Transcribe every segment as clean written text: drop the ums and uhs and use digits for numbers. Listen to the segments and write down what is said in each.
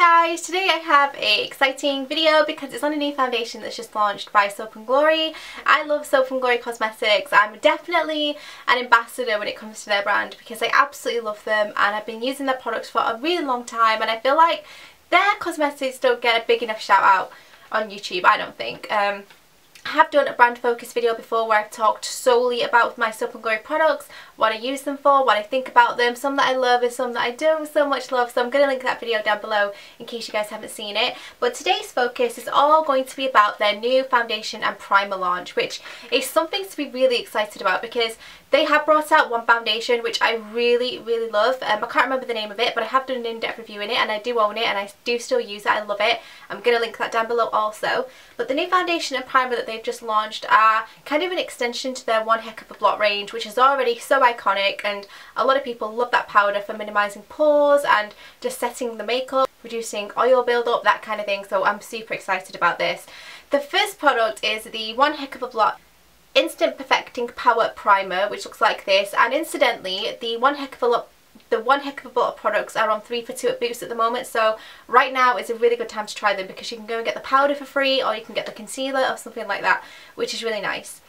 guys, today I have an exciting video because it's on a new foundation that's just launched by Soap & Glory. I love Soap & Glory cosmetics. I'm definitely an ambassador when it comes to their brand because I absolutely love them and I've been using their products for a really long time, and I feel like their cosmetics don't get a big enough shout out on YouTube, I don't think. I have done a brand focus video before where I've talked solely about my Soap & Glory products, what I use them for, what I think about them, some that I love and some that I don't so much love, so I'm going to link that video down below in case you guys haven't seen it. But today's focus is all going to be about their new foundation and primer launch, which is something to be really excited about because they have brought out one foundation which I really love. I can't remember the name of it, but I have done an in-depth review in it and I do own it and I do still use it. I love it. I'm going to link that down below also. But the new foundation and primer that they've just launched are kind of an extension to their One Heck of a Blot range, which is already so iconic, and a lot of people love that powder for minimising pores and just setting the makeup, reducing oil build-up, that kind of thing, so I'm super excited about this. The first product is the One Heck of a Blot Instant Perfecting Power Primer, which looks like this, and incidentally the One Heck of a Blot products are on 3 for 2 at Boots at the moment, so right now is a really good time to try them because you can go and get the powder for free or you can get the concealer or something like that, which is really nice.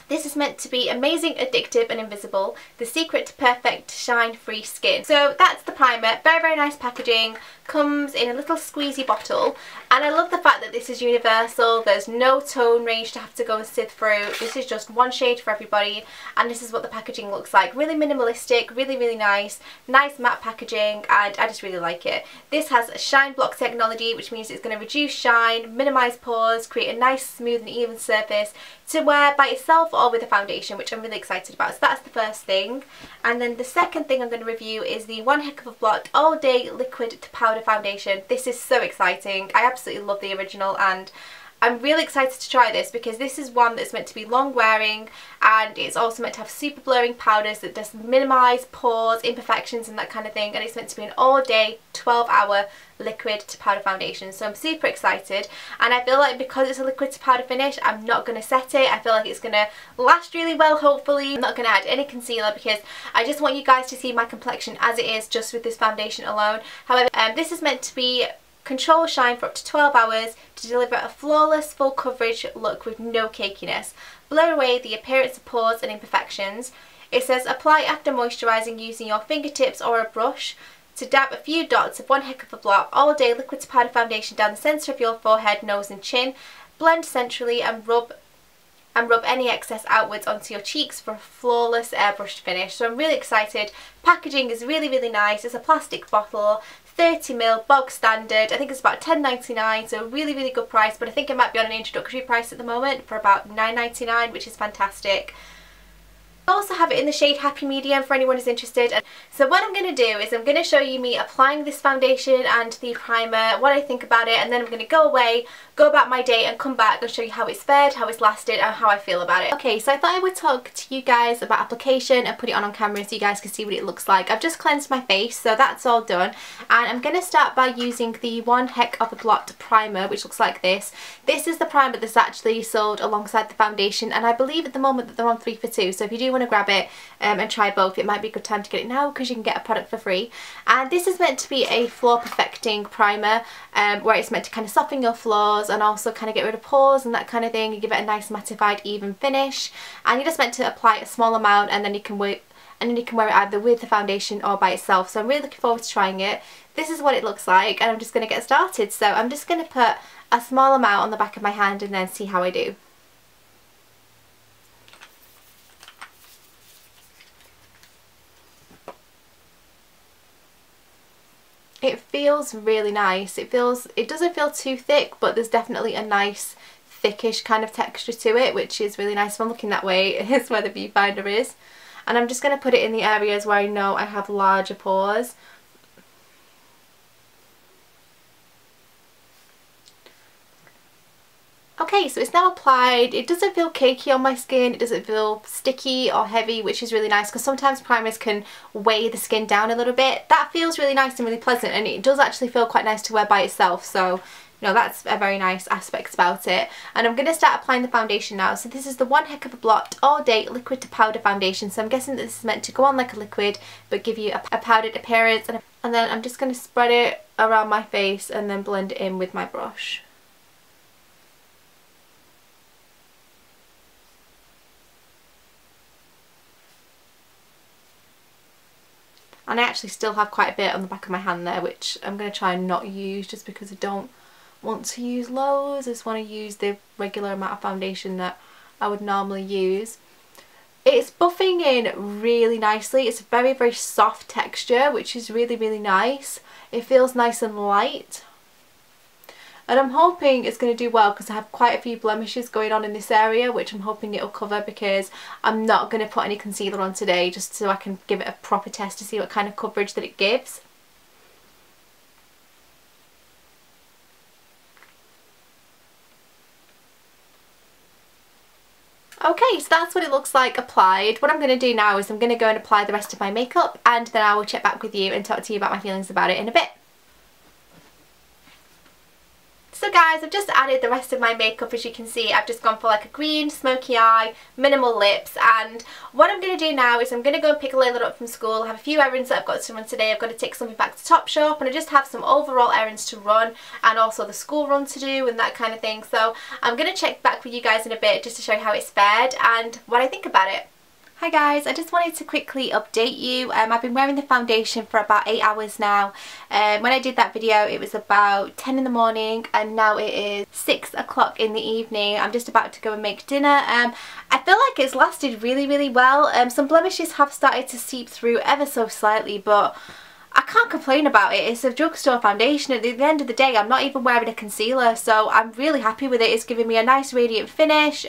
This is meant to be amazing, addictive and invisible, the secret to perfect shine-free skin. So that's the primer, very nice packaging, comes in a little squeezy bottle, and I love the fact that this is universal. There's no tone range to have to go and sift through. This is just one shade for everybody, and this is what the packaging looks like. Really minimalistic, really nice matte packaging, and I just really like it. This has a shine block technology, which means it's going to reduce shine, minimise pores, create a nice smooth and even surface to wear by itself or with a foundation, which I'm really excited about. So that's the first thing. And then the second thing I'm going to review is the One Heck of a Blot All Day Liquid to Powder Foundation. This is so exciting. I absolutely love the original and I'm really excited to try this because this is one that's meant to be long wearing, and it's also meant to have super blurring powders that just minimise pores, imperfections and that kind of thing, and it's meant to be an all day 12-hour liquid to powder foundation. So I'm super excited, and I feel like because it's a liquid to powder finish, I'm not going to set it. I feel like it's going to last really well, hopefully. I'm not going to add any concealer because I just want you guys to see my complexion as it is just with this foundation alone. However, this is meant to be control shine for up to 12 hours to deliver a flawless full coverage look with no cakiness. Blur away the appearance of pores and imperfections. It says apply after moisturising using your fingertips or a brush to dab a few dots of One Heck of a Blot All Day Liquid to Powder Foundation down the centre of your forehead, nose and chin. Blend centrally and rub any excess outwards onto your cheeks for a flawless airbrushed finish. So I'm really excited. Packaging is really nice. It's a plastic bottle, 30ml, bog standard. I think it's about $10.99, so really good price, but I think it might be on an introductory price at the moment for about $9.99, which is fantastic. I also have it in the shade Happy Medium for anyone who's interested. So what I'm going to do is I'm going to show you me applying this foundation and the primer, what I think about it, and then I'm going to go away, go about my day and come back and show you how it's fared, how it's lasted and how I feel about it. Okay, so I thought I would talk to you guys about application and put it on camera so you guys can see what it looks like. I've just cleansed my face, so that's all done, and I'm going to start by using the One Heck of a Blot primer, which looks like this. This is the primer that's actually sold alongside the foundation, and I believe at the moment that they're on 3 for 2, so if you do want to grab it and try both, it might be a good time to get it now because you can get a product for free. And this is meant to be a flaw perfecting primer, where it's meant to kind of soften your flaws and also kind of get rid of pores and that kind of thing and give it a nice mattified even finish. And you're just meant to apply a small amount and then you can wear it either with the foundation or by itself. So I'm really looking forward to trying it. This is what it looks like, and I'm just going to get started. So I'm just going to put a small amount on the back of my hand and then see how I do. It feels really nice. It doesn't feel too thick, but there's definitely a nice thickish kind of texture to it, which is really nice. If I'm looking that way, it's where the viewfinder is. And I'm just going to put it in the areas where I know I have larger pores. Okay, so it's now applied. It doesn't feel cakey on my skin, it doesn't feel sticky or heavy, which is really nice because sometimes primers can weigh the skin down a little bit. That feels really nice and really pleasant, and it does actually feel quite nice to wear by itself, so no, that's a very nice aspect about it. And I'm going to start applying the foundation now. So this is the One Heck of a Blot All Day Liquid to Powder Foundation. So I'm guessing that this is meant to go on like a liquid but give you a powdered appearance. And then I'm just going to spread it around my face and then blend it in with my brush. And I actually still have quite a bit on the back of my hand there, which I'm going to try and not use just because I don't want to use loads. I just want to use the regular amount of foundation that I would normally use. It's buffing in really nicely. It's a very, very soft texture, which is really, really nice. It feels nice and light. And I'm hoping it's going to do well because I have quite a few blemishes going on in this area, which I'm hoping it'll cover, because I'm not going to put any concealer on today just so I can give it a proper test to see what kind of coverage that it gives. Okay, so that's what it looks like applied. What I'm going to do now is I'm going to go and apply the rest of my makeup, and then I will check back with you and talk to you about my feelings about it in a bit. So guys, I've just added the rest of my makeup. As you can see, I've just gone for like a green, smoky eye, minimal lips, and what I'm going to do now is I'm going to go and pick Layla up from school. I have a few errands that I've got to run today. I've got to take something back to Topshop, and I just have some overall errands to run and also the school run to do and that kind of thing. So I'm going to check back with you guys in a bit just to show you how it's fared and what I think about it. Hi guys, I just wanted to quickly update you. I've been wearing the foundation for about 8 hours now. When I did that video it was about 10 in the morning, and now it is 6 o'clock in the evening. I'm just about to go and make dinner. I feel like it's lasted really, really well. Some blemishes have started to seep through ever so slightly, but I can't complain about it. It's a drugstore foundation. At the end of the day, I'm not even wearing a concealer, so I'm really happy with it. It's giving me a nice radiant finish.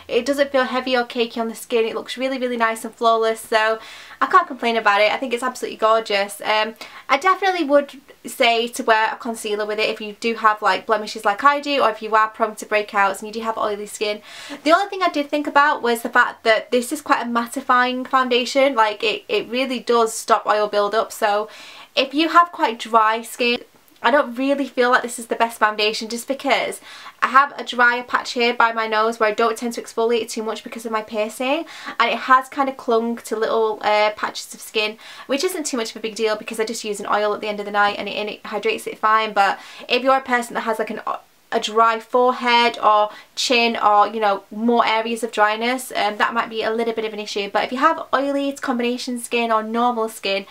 It doesn't feel heavy or cakey on the skin. It looks really, really nice and flawless, so I can't complain about it. I think it's absolutely gorgeous. I definitely would say to wear a concealer with it if you do have like blemishes like I do, or if you are prone to breakouts and you do have oily skin. The only thing I did think about was the fact that this is quite a mattifying foundation. Like it really does stop oil buildup, so if you have quite dry skin, I don't really feel like this is the best foundation, just because I have a drier patch here by my nose where I don't tend to exfoliate too much because of my piercing, and it has kind of clung to little patches of skin, which isn't too much of a big deal because I just use an oil at the end of the night and it hydrates it fine. But if you're a person that has like a dry forehead or chin, or you know, more areas of dryness, that might be a little bit of an issue. But if you have oily combination skin or normal skin,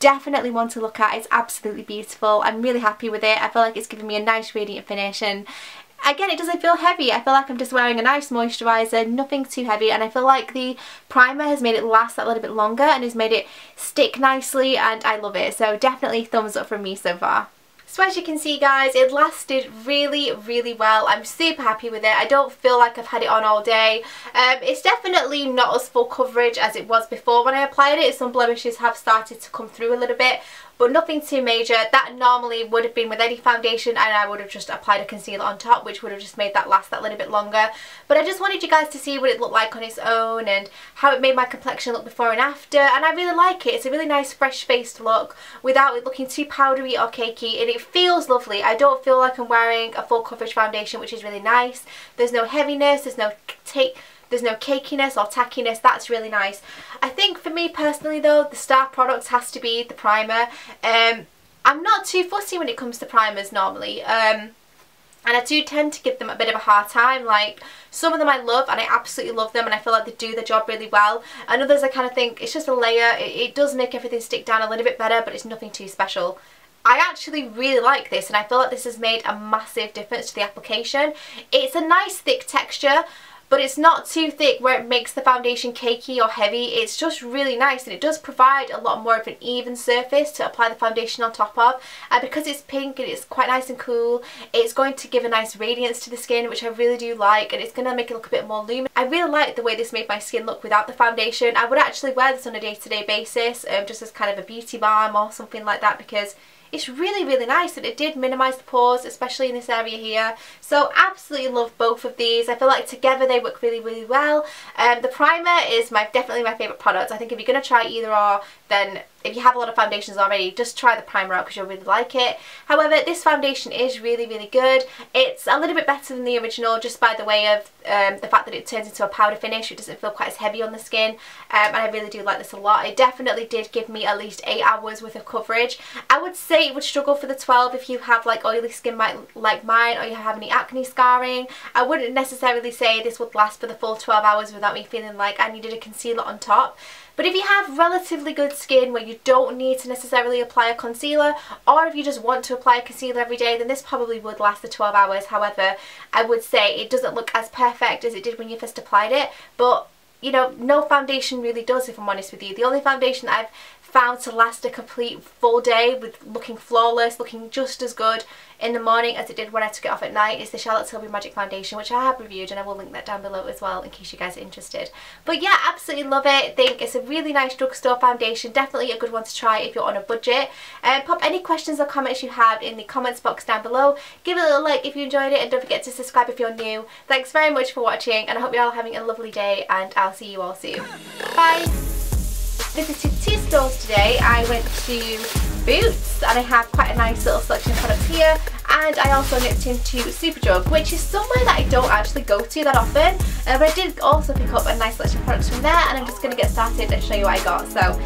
definitely one to look at. It's absolutely beautiful. I'm really happy with it. I feel like it's giving me a nice radiant finish, and again, it doesn't feel heavy. I feel like I'm just wearing a nice moisturiser, nothing too heavy, and I feel like the primer has made it last that little bit longer and has made it stick nicely, and I love it. So definitely thumbs up from me so far. So as you can see guys, it lasted really, really well. I'm super happy with it. I don't feel like I've had it on all day. It's definitely not as full coverage as it was before when I applied it. Some blemishes have started to come through a little bit, but nothing too major. That normally would have been with any foundation, and I would have just applied a concealer on top, which would have just made that last that little bit longer. But I just wanted you guys to see what it looked like on its own and how it made my complexion look before and after, and I really like it. It's a really nice fresh faced look without it looking too powdery or cakey, and it feels lovely. I don't feel like I'm wearing a full coverage foundation, which is really nice. There's no heaviness, there's no cakiness or tackiness. That's really nice. I think for me personally though, the star product has to be the primer. I'm not too fussy when it comes to primers normally, and I do tend to give them a bit of a hard time. Like, some of them I love and I absolutely love them and I feel like they do the job really well, and others I kind of think it's just a layer. It does make everything stick down a little bit better, but it's nothing too special. I actually really like this, and I feel like this has made a massive difference to the application. It's a nice thick texture, but it's not too thick where it makes the foundation cakey or heavy. It's just really nice, and it does provide a lot more of an even surface to apply the foundation on top of. And because it's pink and it's quite nice and cool, it's going to give a nice radiance to the skin, which I really do like, and it's going to make it look a bit more luminous. I really like the way this made my skin look without the foundation. I would actually wear this on a day-to-day basis, just as kind of a beauty balm or something like that, because it's really, really nice, and it did minimise the pores, especially in this area here. So absolutely love both of these. I feel like together they work really, really well. The primer is definitely my favourite product. I think if you're going to try either or, then if you have a lot of foundations already, just try the primer out because you'll really like it. However, this foundation is really, really good. It's a little bit better than the original just by the way of the fact that it turns into a powder finish. It doesn't feel quite as heavy on the skin, and I really do like this a lot. It definitely did give me at least 8 hours worth of coverage. I would say it would struggle for the 12 if you have like oily skin like mine, or you have any acne scarring. I wouldn't necessarily say this would last for the full 12 hours without me feeling like I needed a concealer on top. But if you have relatively good skin where you don't need to necessarily apply a concealer, or if you just want to apply a concealer every day, then this probably would last the 12 hours. However, I would say it doesn't look as perfect as it did when you first applied it, but you know, no foundation really does, if I'm honest with you. The only foundation that I've found to last a complete full day with looking flawless, looking just as good in the morning as it did when I took it off at night is the Charlotte Tilbury Magic Foundation, which I have reviewed, and I will link that down below as well in case you guys are interested. But yeah, absolutely love it. I think it's a really nice drugstore foundation, definitely a good one to try if you're on a budget. Pop any questions or comments you have in the comments box down below. Give it a little like if you enjoyed it, and don't forget to subscribe if you're new. Thanks very much for watching, and I hope you're all having a lovely day, and I'll see you all soon. Bye! Visited 2 stores today. I went to Boots, and I have quite a nice little selection of products here, and I also nipped into Superdrug, which is somewhere that I don't actually go to that often, but I did also pick up a nice selection of products from there, and I'm just going to get started and show you what I got. So